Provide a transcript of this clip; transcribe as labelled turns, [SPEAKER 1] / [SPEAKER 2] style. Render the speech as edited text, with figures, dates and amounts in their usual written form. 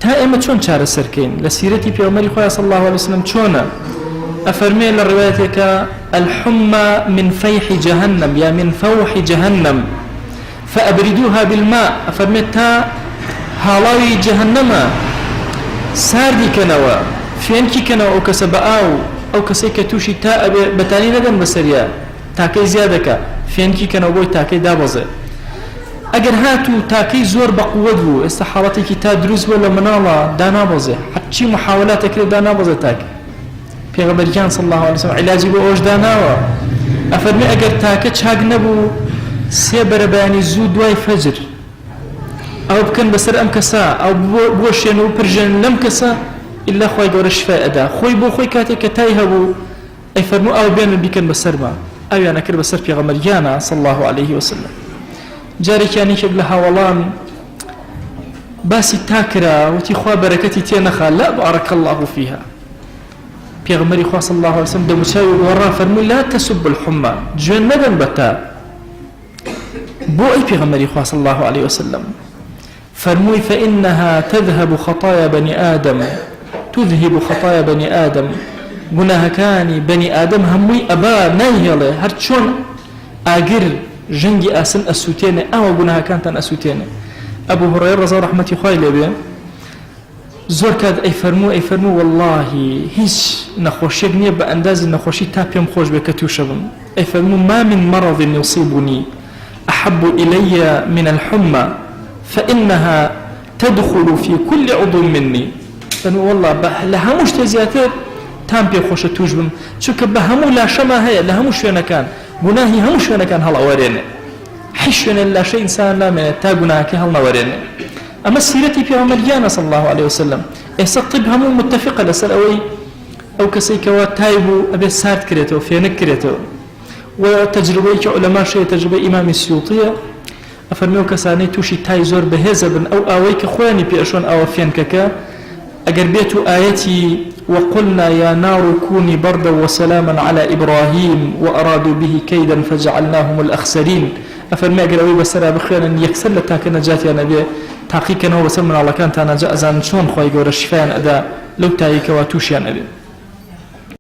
[SPEAKER 1] تا ئێمە چۆن چارەسەرکەین لە سیرەتی پێغەمبەری خوا صلی الله عليه وسلم چۆنە؟ ئەفەرمێ لە ڕوايەتێکە الحمى من فيح جهنم یا من فوح جهنم فأبردوها بالماء أفرمي تا هالاوي جهنم ساردي كنوا فينكي كنوا أو كسب أو كسيك توشي تا بتاني ندن بسريا تاكي زيادك فينكي كنوا بوي تاكي دابزه اگر هاتو تاكي زور بقوة بو استحالتي تا دروز ولا منالا دانابزه حتى محاولاتك دانابزه تاكي پیغمبر صلى الله عليه وسلم علاجي بو اوش داناوا أفرمي اگر تاكي چاق نبو سێ بەرەبەیانی زوو دوای فەجر ئەو بکەن بەسەر ئەم کەسە ئەو بۆشێن و پرژێن لەم کەسە ئیلا خوای گەورە شفای ئەدا خۆی بۆ خۆی کاتێک کە تای هەبوو ئەی فەرموو ئەو بێنن بیکەن بەسەرما ئەویانە کرد بەسەر پێغەمبەریانە صلی الله عليه وسلم جارێکیانێکێک لە هاوڵان باسی تا کرا وتی خوا بەرەکەتی تێ نەخا لا بارك الله فيها پێغەمبەری خوا صلی الله عليه وسلم دەموچاوی وەڕا فەرمووی لا تسب الحمى گوێن نەدەن بە تا بو أي پیغمبر صلى الله عليه وسلم فرموي فإنها تذهب خطايا بني آدم تذهب خطايا بني آدم گناه كاني بني آدم هموي أبا نايهله هرچون آگر جنگي آسن أسوتين أو گناه كانتان أسوتين أبو هريرة رضي رحمتي خايله به زور كاد أي فرمو والله هيش نخوشيك نية بأنداز نخوشي تابيم خوش بكتوشبم أي فرمو ما من مرض يصيبني أحب إلي من الحمى فإنها تدخل في كل عضو مني فأنا والله لها مش تزياتر تام بيخوش توجبم شو كبهمو لا شما هي لها مش وين كان جناهي همش وين كان هلا ورينا حشنا لا شيء إنسان لا من تا جناهك هلا ورينا أما سيرتي في عمريانا صلى الله عليه وسلم الطب هم متفقة لسألوي أو كسيكوا تايبو أبي سارت كريتو فينك كريتو وتجربة علماء شيء تجربة إمام السيوطية أفرميو كساني توشي تاي زور بهزبن أو آويك خواني بيأشون أو فينكك أقربيت آيتي وقلنا يا نار كوني بردا وسلاما على إبراهيم وأرادوا به كيدا فجعلناهم الأخسرين أفرمي أقربي بسرع بخير أن يكسر لتاك نجات يا نبي تحقيقا هو بسر من الله كانت أنا جاء زان شون خواهي قول الشفاء أدا لو تايك واتوشي يا نبي